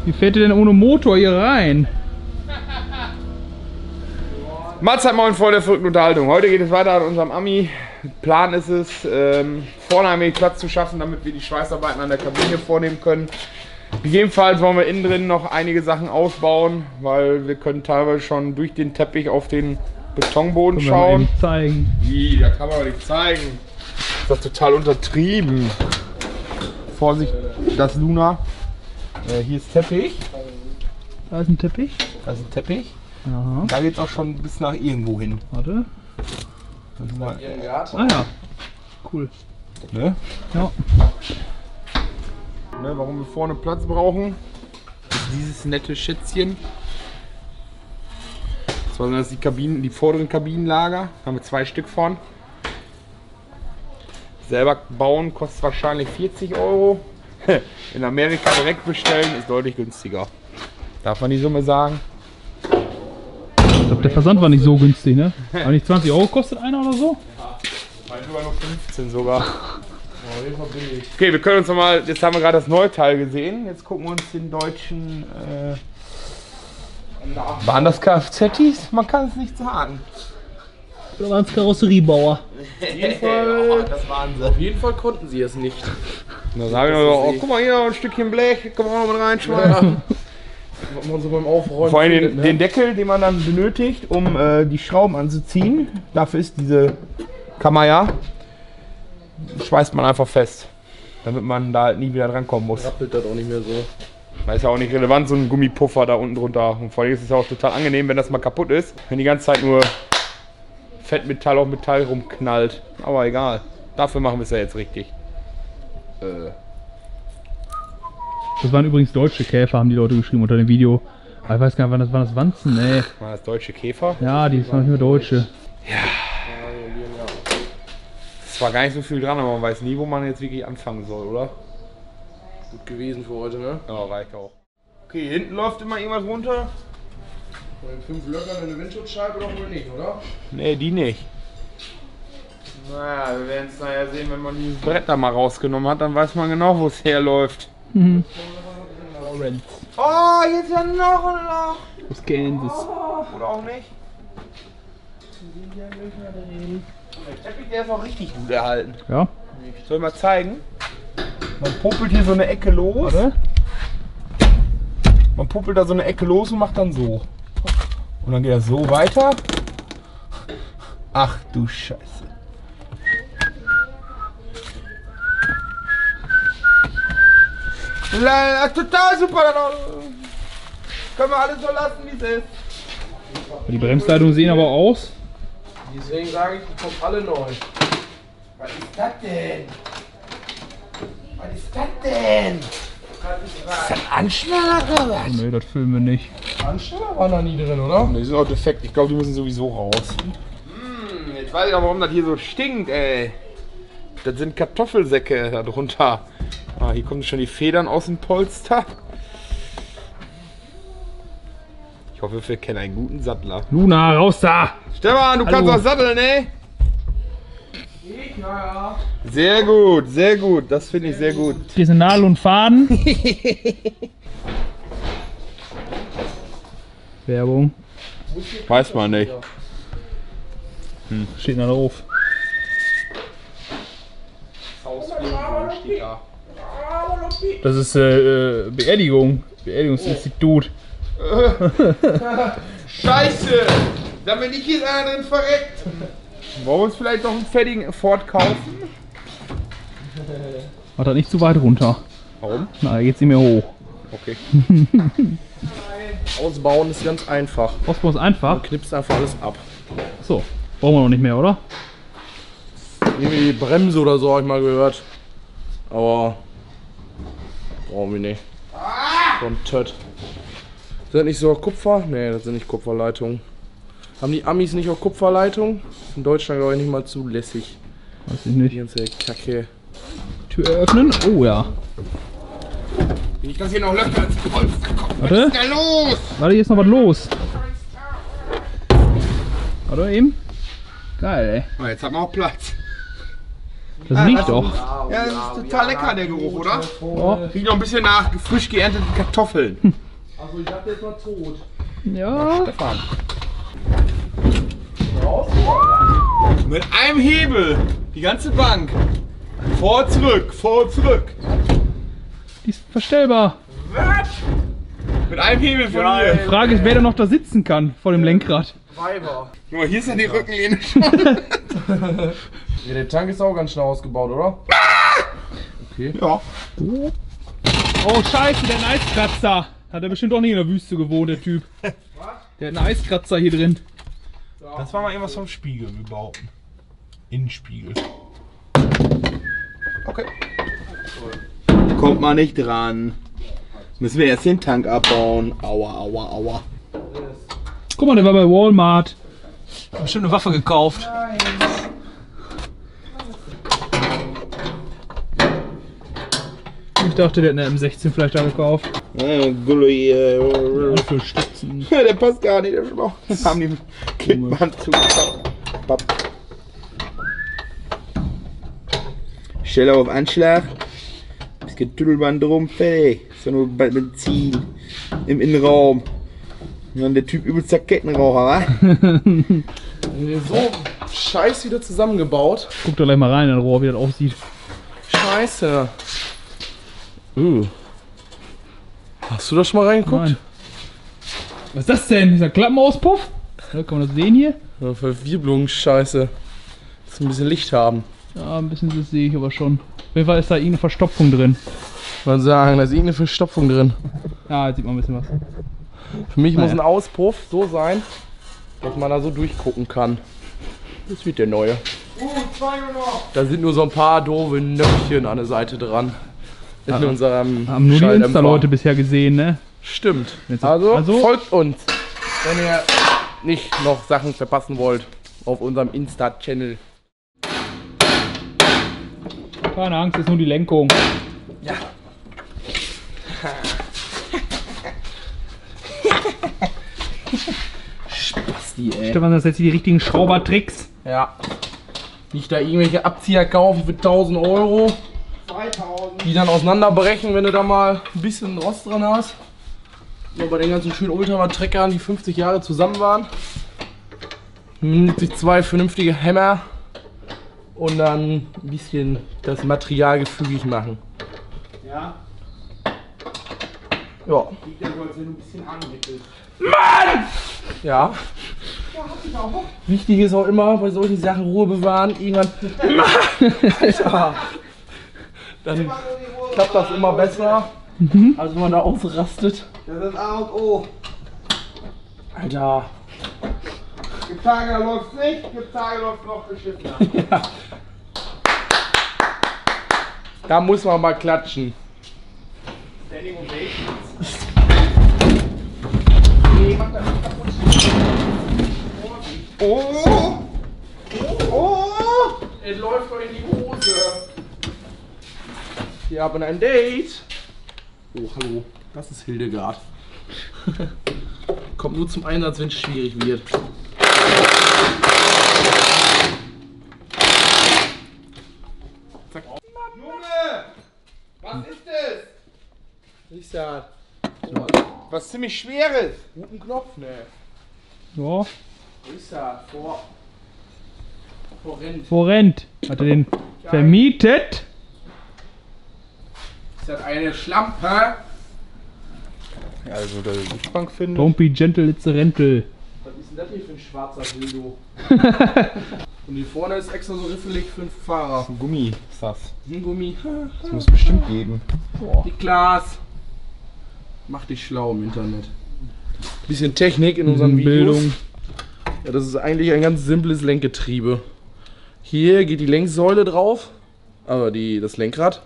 Wie fährt ihr denn ohne Motor hier rein? Mahlzeit, moin Freunde der verrückten Unterhaltung. Heute geht es weiter an unserem Ami. Plan ist es, vorne ein wenig Platz zu schaffen, damit wir die Schweißarbeiten an der Kabine vornehmen können. Gegebenenfalls wollen wir innen drin noch einige Sachen ausbauen, weil wir können teilweise schon durch den Teppich auf den Betonboden schauen. Zeigen. Wie, da kann man nicht zeigen. Das ist total untertrieben. Vorsicht, das ist Luna. Hier ist Teppich. Da ist ein Teppich. Da ist ein Teppich. Aha. Da geht es auch schon bis nach irgendwo hin. Warte. Ah ja. Cool. Ne? Ja. Ne, warum wir vorne Platz brauchen, ist dieses nette Schätzchen. Zwar sind das die Kabinen, die vorderen Kabinenlager. Da haben wir 2 Stück von. Selber bauen kostet wahrscheinlich 40 €. In Amerika direkt bestellen ist deutlich günstiger. Darf man die Summe sagen? Ich glaube, der Versand war nicht so günstig, ne? Aber nicht 20 € kostet einer oder so? Ja, sogar nur 15 sogar. Okay, wir können uns nochmal, jetzt haben wir gerade das neue Teil gesehen. Jetzt gucken wir uns den deutschen. Waren das Kfz-Tis? Man kann es nicht sagen. Oder waren es Karosseriebauer? Auf jeden Fall, Das waren sie. Auf jeden Fall konnten sie es nicht. Dann sagen wir noch, oh, guck mal hier, ein Stückchen Blech, können wir auch noch mit reinschmeißen. Was man so beim Aufräumen Vor allem findet, ne? den Deckel, den man dann benötigt, um die Schrauben anzuziehen. Dafür ist diese Kammer ja. Schweißt man einfach fest, damit man da halt nie wieder dran kommen muss. Rappelt das auch nicht mehr so. Das ist ja auch nicht relevant, so ein Gummipuffer da unten drunter. Und vor allem ist es ja auch total angenehm, wenn das mal kaputt ist. Wenn die ganze Zeit nur Fettmetall auf Metall rumknallt. Aber egal. Dafür machen wir es ja jetzt richtig. Das waren übrigens deutsche Käfer, haben die Leute geschrieben unter dem Video. Aber ich weiß gar nicht, wann das waren. Das Wanzen, ey. War das deutsche Käfer? Ja, die waren nicht mehr deutsche. Es war gar nicht so viel dran, aber man weiß nie, wo man jetzt wirklich anfangen soll, oder? Gut gewesen für heute, ne? Ja, reicht auch. Okay, hinten läuft immer irgendwas runter. Von den 5 Löchern in der Windschutzscheibe doch wohl nicht, oder? Nee, die nicht. Naja, wir werden es nachher sehen, wenn man dieses Brett da mal rausgenommen hat, dann weiß man genau, wo es herläuft. Mhm. Oh, jetzt ja noch ein Loch. Aus Kansas. Oder auch nicht. Der Teppich, der ist auch richtig gut erhalten. Ja. Soll ich mal zeigen? Man puppelt hier so eine Ecke los. Warte. Man puppelt da so eine Ecke los und macht dann so. Und dann geht das so weiter. Ach du Scheiße. Total super. Können wir alles so lassen, wie es ist. Die Bremsleitungen sehen aber aus. Deswegen sage ich, die kommen alle neu. Was ist das denn? Was ist das denn? Ist das ein Anschnaller oder was? Nee, das filmen wir nicht. Ansteller waren da nie drin, oder? Die sind auch defekt. Ich glaube, die müssen sowieso raus. Jetzt weiß ich auch, warum das hier so stinkt, ey. Das sind Kartoffelsäcke da drunter. Ah, hier kommen schon die Federn aus dem Polster. Ich hoffe, wir kennen einen guten Sattler. Luna, raus da! Stefan, du Hallo. kannst auch satteln, ey? Ich, ja. Sehr gut, sehr gut. Das finde ich sehr gut. Hier sind Nadel und Faden. Werbung. Weiß man nicht. Steht da drauf. Das ist Beerdigung. Beerdigungsinstitut. Scheiße! Damit nicht hier einer drin verreckt. Wollen wir uns vielleicht noch einen fertigen Ford kaufen? Macht das nicht zu weit runter. Warum? Na, da geht's nicht mehr hoch. Okay. Ausbauen ist ganz einfach. Ausbau ist einfach. Man knipst einfach alles ab. So, brauchen wir noch nicht mehr, oder? Irgendwie die Bremse oder so habe ich mal gehört. Aber brauchen wir nicht. So ein Tött. Sind das nicht so Kupfer? Ne, das sind nicht Kupferleitungen. Haben die Amis nicht auch Kupferleitungen? In Deutschland glaube ich nicht mal zulässig. Weiß ich nicht. Die ganze Kacke. Tür eröffnen. Oh ja. Nicht, dass hier noch Löcher ins Polster kommen. Warte. Was ist da los? Warte, hier ist noch was los. Warte eben. Geil, ey. Oh, jetzt haben wir auch Platz. Das riecht doch. Ja, das ist total lecker, der Geruch, oder? Ja. Riecht noch ein bisschen nach frisch geernteten Kartoffeln. Also ich dachte jetzt mal tot. Ja. Stefan. Mit einem Hebel. Die ganze Bank. Vor, zurück, vor, zurück. Die ist verstellbar. Was? Mit einem Hebel von Geil. hier. Die Frage ist, wer da noch da sitzen kann vor dem Lenkrad. Weiber. Guck mal, hier ist ja die Rückenlehne schon. Ja, der Tank ist auch ganz schnell ausgebaut, oder? Okay. Ja. Oh scheiße, der hat einen Eiskratzer. Hat er bestimmt doch nicht in der Wüste gewohnt, der Typ. Was? Der hat einen Eiskratzer hier drin. Das war mal irgendwas vom Spiegel, wir behaupten. Innenspiegel. Okay. Kommt mal nicht dran. Müssen wir erst den Tank abbauen. Aua, aua, aua. Guck mal, der war bei Walmart. Hat bestimmt eine Waffe gekauft. Ich dachte, der hat eine M16 vielleicht da gekauft. Für Stützen. Der passt gar nicht, der Schlauch. Das haben die Klickband zugebaut. Stelle auf Anschlag. Das Getüttelband drum, fertig. So nur Benzin im Innenraum. Und dann der Typ übelster Kettenraucher, wa? So scheiß wieder zusammengebaut. Guck doch gleich mal rein in das Rohr, wie das aussieht. Scheiße. Hast du da schon mal reingeguckt? Nein. Was ist das denn? Ist das Klappenauspuff? Ja, kann man das sehen hier? Ja, Verwirbelung, scheiße. Dass wir ein bisschen Licht haben. Ja, ein bisschen das sehe ich aber schon. Auf jeden Fall ist da irgendeine Verstopfung drin. Man sagen, da ist irgendeine Verstopfung drin. Ja, jetzt sieht man ein bisschen was. Für mich muss Naja. ein Auspuff so sein, dass man da so durchgucken kann. Das wird der neue. Zwei nur noch. Da sind nur so ein paar doofe Nöpfchen an der Seite dran. In unserem Haben nur die Schalldämpfer. Insta-Leute bisher gesehen, ne? Stimmt. Jetzt- Also, also- folgt uns, wenn ihr nicht noch Sachen verpassen wollt auf unserem Insta-Channel. Keine Angst, ist nur die Lenkung. Ja. Spasti, ey. Stefan, das sind jetzt die richtigen Schraubertricks. Ja. Nicht da irgendwelche Abzieher kaufen für 1000 Euro, 2000. die dann auseinanderbrechen, wenn du da mal ein bisschen Rost dran hast. Nur bei den ganzen schönen Ultramat-Treckern, die 50 Jahre zusammen waren. Nimmt sich zwei vernünftige Hämmer und dann ein bisschen das Material gefügig machen. Ja. Ja. Der sollte ein bisschen anwickeln. Ja. Wichtig ist auch immer bei solchen Sachen Ruhe bewahren. Irgendwann. Alter. Dann klappt das immer besser, als wenn man da ausrastet. Das ist A und O. Alter. Gibt Tage, da läuft's nicht, gibt Tage, da läuft's noch beschissener. Da muss man mal klatschen. Standing Ovations. Oh! Oh! Es läuft doch in die Hose. Wir haben ein Date. Oh, hallo. Das ist Hildegard. Kommt nur zum Einsatz, wenn es schwierig wird. Junge! Was ist das? Ich sag, Was ziemlich Schweres. guten Knopf, ne? Ja, Ich sag, Vorrent. wo rennt? Hat er den vermietet? Ist das eine Schlampe? Also, der Lichtbank findet. Don't be gentle, it's a rental. Was ist denn das hier für ein schwarzer Dildo? Und die vorne ist extra so riffelig für den Fahrer. Gummi ist das. Ein Gummi. Das muss bestimmt geben. Niklas! Mach dich schlau im Internet. Bisschen Technik in unseren Videos. Bildung. Ja, das ist eigentlich ein ganz simples Lenkgetriebe. Hier geht die Lenksäule drauf, aber das Lenkrad.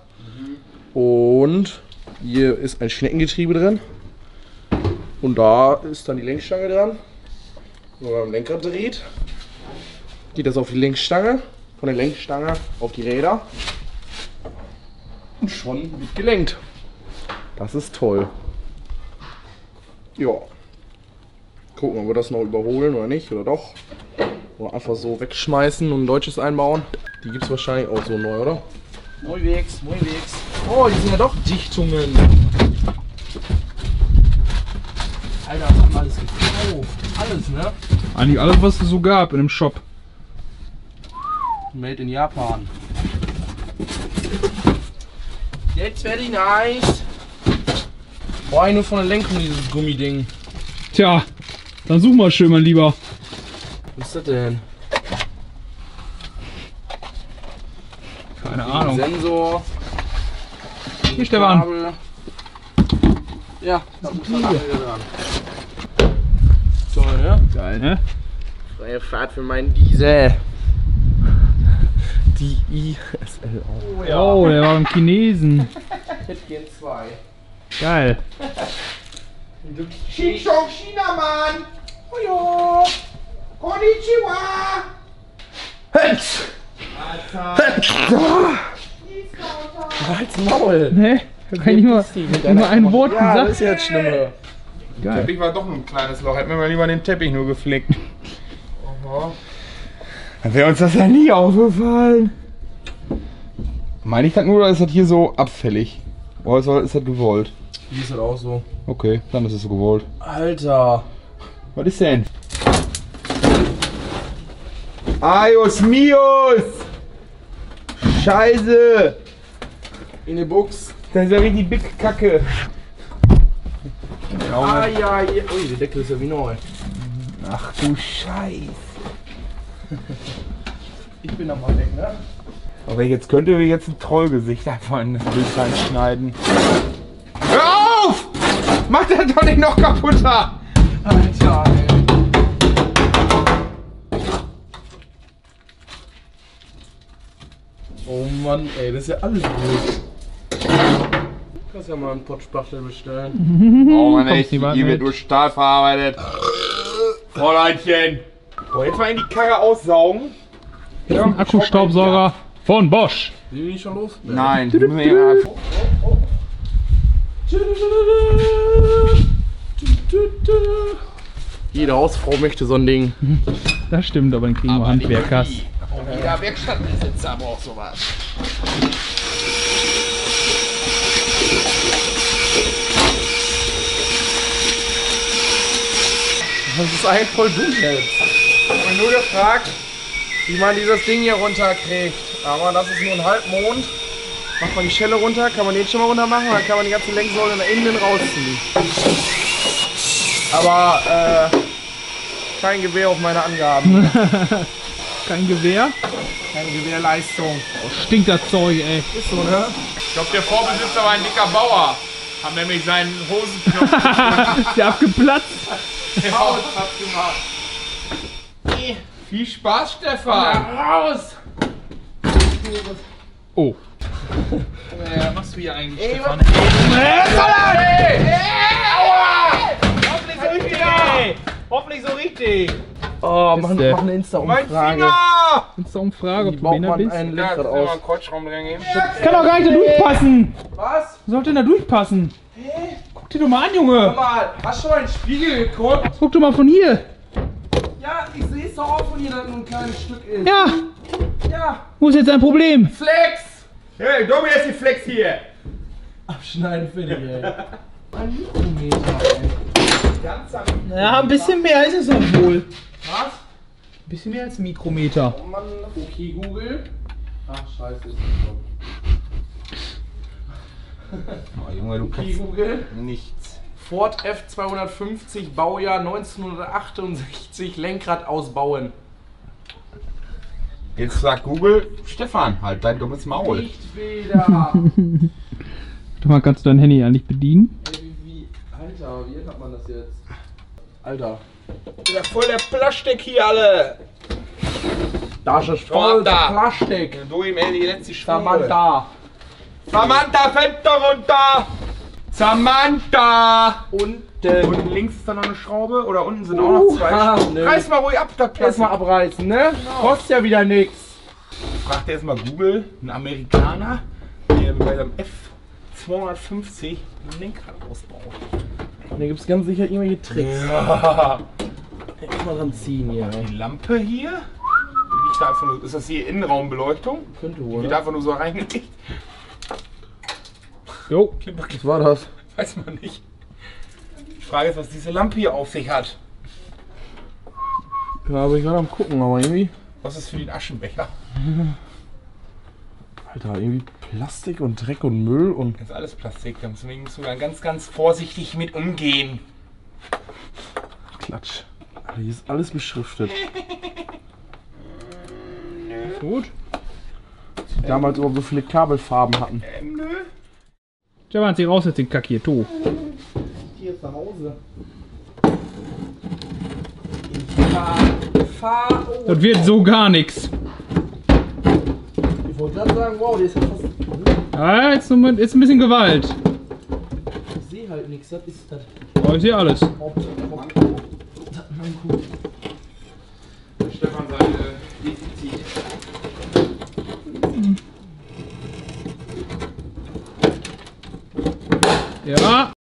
Und hier ist ein Schneckengetriebe drin. Und da ist dann die Lenkstange dran. Wenn man am Lenkrad dreht, geht das auf die Lenkstange. Von der Lenkstange auf die Räder. Und schon wird gelenkt. Das ist toll. Ja. Gucken, ob wir das noch überholen oder nicht, oder doch. Oder einfach so wegschmeißen und ein deutsches einbauen. Die gibt es wahrscheinlich auch so neu, oder? Neuwegs. Oh, die sind ja doch Dichtungen. Alter, was haben wir alles gekauft? Alles, ne? Eigentlich alles, was es so gab in dem Shop. Made in Japan. Jetzt very nice. Boah, nur von der Lenkung dieses Gummiding. Tja, dann such mal schön, mein Lieber. Was ist das denn? Keine Ahnung. Sensor. Hier, Stefan. Kabel. Ja, da muss man dran. Toll, ne? Geil, ne? Freie Fahrt für meinen Diesel. Die ISL. Oh, der war beim Chinesen. Jetzt gehen 2. Geil. Xinjiang, China, Mann! Hallo! Konnichiwa! Halt's Maul! Ne? Da kann ich nur ein Wort Ja, das gesagt. ist jetzt schlimmer. Geil. Teppich war doch nur ein kleines Loch. Hätten wir mal lieber den Teppich nur geflickt. Dann wäre uns das ja nie aufgefallen. Meine ich das nur oder ist das hier so abfällig? Oder ist das gewollt? Hier ist das auch so. Okay, dann ist es so gewollt. Alter! Was ist denn? Ayos mios! Scheiße! In die Box. Das ist ja richtig big Kacke. Ah ja, hier. Ui, der Deckel ist ja wie neu. Ach du Scheiße. Ich bin da mal weg, ne? Aber jetzt könnte wir jetzt ein Trollgesicht einfach in das Bild reinschneiden. Hör auf! Mach das doch nicht noch kaputter! Alter, ey. Oh Mann, ey, das ist ja alles gut. Du kannst ja mal einen Pottspachtel bestellen. Oh Mann, Kommst echt, nicht weit hier wird mit. nur Stahl verarbeitet. Fräuleinchen! So, jetzt mal in die Karre aussaugen. Hier ist ein Akkustaubsauger von Bosch. Sind die nicht schon los? Nein, die müssen wir eben Jede Hausfrau möchte so ein Ding. Das stimmt, aber den kriegen wir Handwerkers. jeder Werkstattbesitzer braucht sowas. Das ist eigentlich voll dumm jetzt. Ich hab nur gefragt, wie man dieses Ding hier runterkriegt. Aber das ist nur ein Halbmond. Macht man die Schelle runter, kann man den schon mal runter machen, dann kann man die ganze Lenksäule nach innen rausziehen. Aber kein Gewehr auf meine Angaben. Kein Gewehr? Keine Gewehrleistung. Stinkt das Zeug, ey. Ist so, ne? Ich glaube, der Vorbesitzer war ein dicker Bauer. Haben nämlich seinen Hosenknopf Ist der abgeplatzt? gemacht. Viel Spaß, Stefan! Raus! Oh. Was machst du hier eigentlich, Ey, Stefan? Hoffentlich so richtig! Hoffentlich so richtig! Oh, mach der? eine Mein Insta-Umfrage. Finger! Willst du umfragen, Wie ob du baut behindert man bist? einen Ja, Lenkrad jetzt mal aus? einen Kreuzschrauben dran geben. Kann doch gar nicht da durchpassen! Was? Was sollte denn da durchpassen? Guck dir doch mal an, Junge! Mal, hast du schon mal in den Spiegel geguckt? Guck doch mal von hier! Ja, ich sehe es doch auch von hier, dass nur ein kleines Stück ist. Ja! Ja. Wo ist jetzt dein Problem? Flex! Hey, Domi, ist die Flex hier! Abschneiden, fertig, ey. Ein Mikrometer, ey. Ja, ein bisschen mehr ist es doch wohl. Was? Ein bisschen mehr als ein Mikrometer. Oh Mann, okay, Google. Ach, scheiße, ist nicht Oh, Junge, du okay, Google. nichts. Ford F250, Baujahr 1968, Lenkrad ausbauen. Jetzt sagt Google, Stefan, halt dein dummes Maul. Nicht wieder. Warte mal, kannst du dein Handy eigentlich bedienen? Ey, Alter, wie ändert man das jetzt? Alter. Ist ja voll der Plastik hier alle. Da ist voll da. Plastik. Du ihm die letzte Spur. Samantha. Samantha, Fenster runter! Samantha! Unten. Und links ist da noch eine Schraube oder unten sind auch noch zwei. ne. Reiß mal ruhig ab, das Erstmal Plastik. abreißen, ne? Kostet ja wieder nix. Fragt erst mal Google, ein Amerikaner, der bei seinem F250 ein Lenkrad ausbaut. Da gibt's ganz sicher irgendwelche Tricks. Ja. erstmal dran ziehen hier. Die Lampe hier? Die liegt da einfach nur, ist das hier Innenraumbeleuchtung? Könnte Die wohl. wird Ne? einfach nur so reingelegt. Jo. Was war das? Weiß man nicht. Die Frage ist, was diese Lampe hier auf sich hat. Ja, aber ich gerade am gucken, aber irgendwie. Was ist für den Aschenbecher? Alter, irgendwie Plastik und Dreck und Müll und. Das ist alles Plastik, da müssen wir dann ganz, ganz vorsichtig mit umgehen. Klatsch. Alter, hier ist alles beschriftet. Gut. Die damals aber so viele Kabelfarben hatten. Nö. Stefan, zieh raus jetzt den Kack hier, to. Hier ist nach Hause. Das wird so gar nichts. Ich wollte gerade sagen, wow, der ist ja fast. Ja, jetzt ein bisschen Gewalt. Ich sehe halt nichts, das ist das. Oh, ich sehe alles. Stefan sein Defizit. Ja.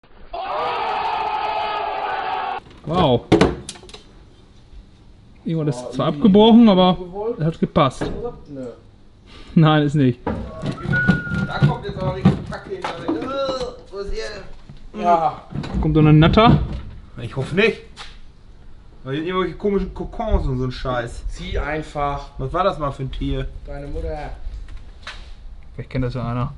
Wow. Irgendwann ist zwar abgebrochen, aber es hat gepasst. Nö. Nein, ist nicht. Da kommt jetzt aber richtig Kacke hinter. Wo ist ihr? Ja. Kommt so eine Natter. Ich hoffe nicht. Weil hier irgendwelche komischen Kokons und so ein Scheiß. Zieh einfach. Was war das mal für ein Tier? Deine Mutter. Vielleicht kennt das ja einer.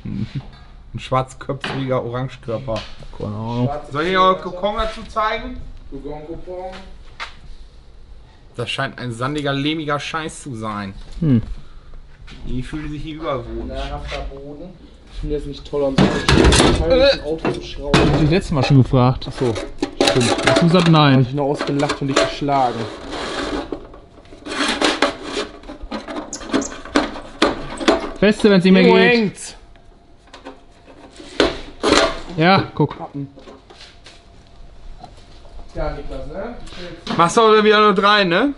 Ein schwarzköpfiger Orangekörper. Keine Ahnung. Soll ich euch Kokon dazu zeigen? Kokon. Das scheint ein sandiger, lehmiger Scheiß zu sein. Hm. Die fühlen sich hier überwohnt. Nahrhafter Boden. Ich finde das nicht toll, an so einem Auto zu schrauben. Hab ich letztes Mal schon gefragt. Achso, stimmt. Hast du gesagt nein? Ich nur ausgelacht und dich geschlagen. Beste, wenn es nicht mehr Wo geht. hängt's? Ja, guck. Ja, Niklas, ne? Machst du wieder nur 3, ne?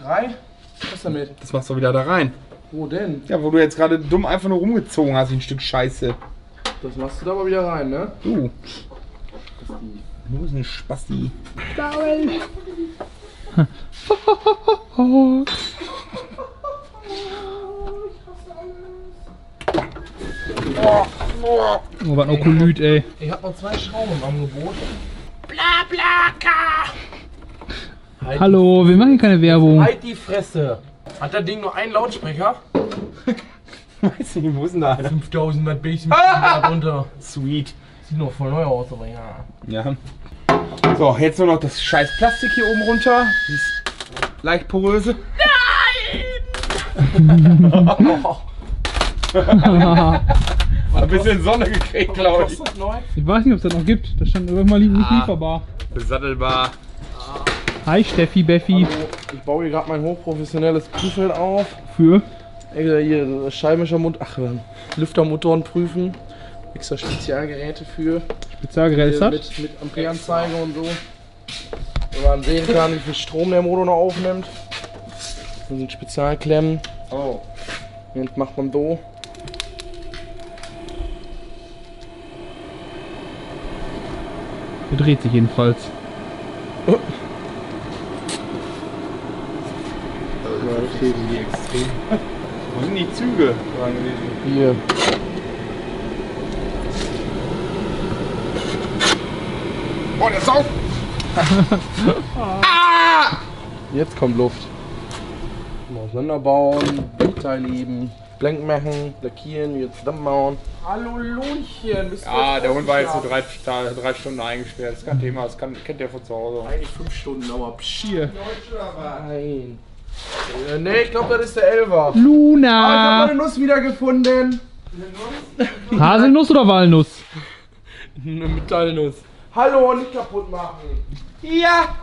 3? Was ist damit? Das machst du wieder da rein. Wo denn? Ja, wo du jetzt gerade dumm einfach nur rumgezogen hast, wie ein Stück Scheiße. Das machst du da aber wieder rein, ne? Du. Du bist ein Spasti. Oh, was ein Okolyt, ey. Ich hab noch 2 Schrauben im Angebot. Hallo, wir machen hier keine Werbung. Halt die Fresse! Hat das Ding nur einen Lautsprecher? Weiß nicht, wo ist denn da einer? 5000 Watt Bass da drunter. Sweet. Sieht noch voll neu aus, aber ja. Ja. So, jetzt nur noch das scheiß Plastik hier oben runter. Dieses leicht poröse. Ein bisschen Sonne gekriegt, glaube ich. Neu? Ich weiß nicht, ob es das noch gibt. Das stand irgendwann mal nicht lieferbar. Besattelbar. Hi Steffi, Beffi. Ich baue hier gerade mein hochprofessionelles Prüffeld auf. Für? Hier Scheibenwischermotor, Lüftermotoren prüfen. Extra Spezialgeräte für. Spezialgerät ist das? Mit Ampereanzeige und so. Wo man sehen kann, wie viel Strom der Motor noch aufnimmt. Das sind Spezialklemmen. Oh. Jetzt macht man so. Der dreht sich jedenfalls. Ja, richtig. Die extrem. Wo sind die Züge dran gewesen? Hier. Oh, der Sau! Jetzt kommt Luft. Mal auseinanderbauen, Bildteil heben, blank machen, lackieren, wieder zusammenbauen. Hallo Lohnchen, bist du Ja, jetzt der Hund war jetzt so ausgeschlafen? 3 Stunden eingesperrt. Das ist kein Thema, das kennt der von zu Hause. Eigentlich 5 Stunden, aber Hier. nein. Nee, ich glaube, das ist der Elfer. Ich Luna! habe meine Nuss wiedergefunden. Haselnuss oder Walnuss? Eine Metallnuss. Hallo, nicht kaputt machen. Ja!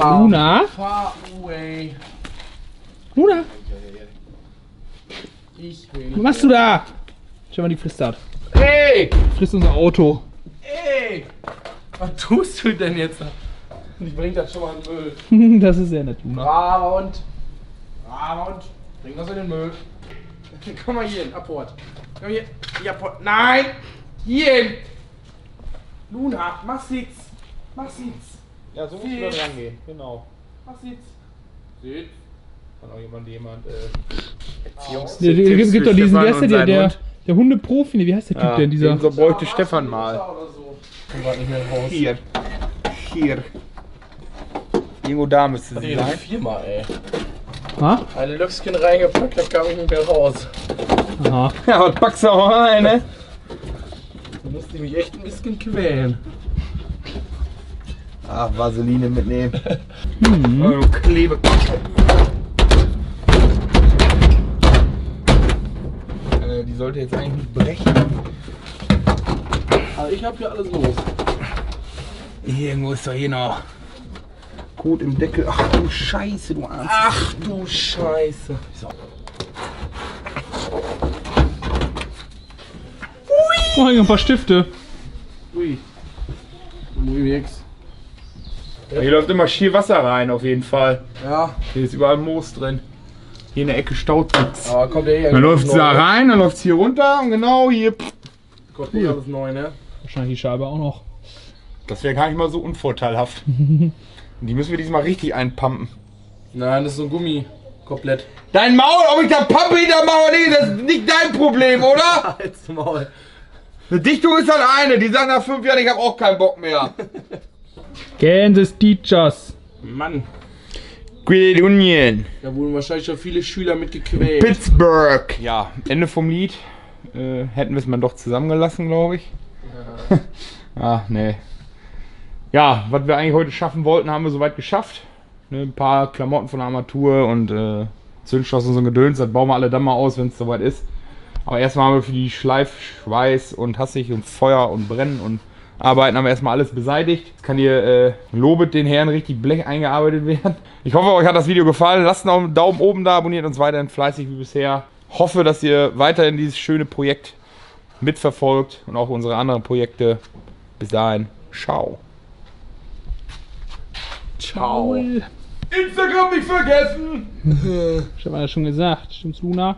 Luna? Far away. Luna? Ich will Was nicht. machst du da? Schau mal, die flüstert. Hey! Frisst unser Auto. Ey! Was tust du denn jetzt? Ich bring das schon mal in den Müll. Das ist sehr nett, Luna. Braver Hund. Braver Hund. Bring das in den Müll. Komm mal hier hin, Apport. Komm hier. Ja, Apport. Nein! Hier hin! Luna, mach's jetzt. Mach's jetzt. Ja, so musst du da dran gehen. Genau. Mach's jetzt. Seht. Kann auch jemand Es gibt doch diesen, wer ist der Hundeprofi, wie heißt der Typ denn, dieser? So bräuchte Stefan mal. Oder so. Komm grad nicht mehr raus. Hier. Irgendwo da müsste sie Ey, sein. 4-mal, ey. Ha? Ein Löchschen reingepackt, da kam ich nicht mehr raus. Aha. Ja, was packst du auch rein, ne? Da musste ich mich echt ein bisschen quälen. Ach, Vaseline mitnehmen. Oh, du Klebe. Die sollte jetzt eigentlich nicht brechen. Also ich hab hier alles los. Irgendwo ist doch hier noch Kot im Deckel. Ach du Scheiße, du Arsch. Ach du Scheiße. So. Oh, hier ein paar Stifte. Ui. Nix. Hier läuft immer schier Wasser rein, auf jeden Fall. Ja, Hier ist überall Moos drin. Hier in der Ecke staut nichts. aber kommt ja hier. Dann läuft es da rein, dann läuft es hier runter und genau hier. Kommt hier alles neu, ne? Wahrscheinlich die Scheibe auch noch. Das wäre gar nicht mal so unvorteilhaft. Die müssen wir diesmal richtig einpumpen. Nein, das ist so ein Gummi. Komplett. Dein Maul, ob ich da Pumpe hinter mache oder nicht, das ist nicht dein Problem, oder? Halt's Maul. Eine Dichtung ist halt eine, die sagen nach 5 Jahren, ich habe auch keinen Bock mehr. Kansas Teachers. Mann. Great Union. Da wurden wahrscheinlich schon viele Schüler mit gequält. Pittsburgh. Ja, Ende vom Lied. Hätten wir es mal doch zusammengelassen, glaube ich. Ah, nee. Ja, was wir eigentlich heute schaffen wollten, haben wir soweit geschafft. Ne, ein paar Klamotten von der Armatur und Zündschloss und so ein Gedöns. Das bauen wir alle dann mal aus, wenn es soweit ist. Aber erstmal haben wir für die Schleif, Schweiß und Hassig und Feuer und Brennen und Arbeiten haben wir erstmal alles beseitigt. Jetzt kann hier lobet den Herren richtig Blech eingearbeitet werden. Ich hoffe, euch hat das Video gefallen. Lasst einen Daumen oben da, abonniert uns weiterhin fleißig wie bisher. Hoffe, dass ihr weiterhin dieses schöne Projekt mitverfolgt und auch unsere anderen Projekte. Bis dahin, ciao. Ciao. Instagram nicht vergessen! Ich habe ja schon gesagt. Stimmt's, Luna?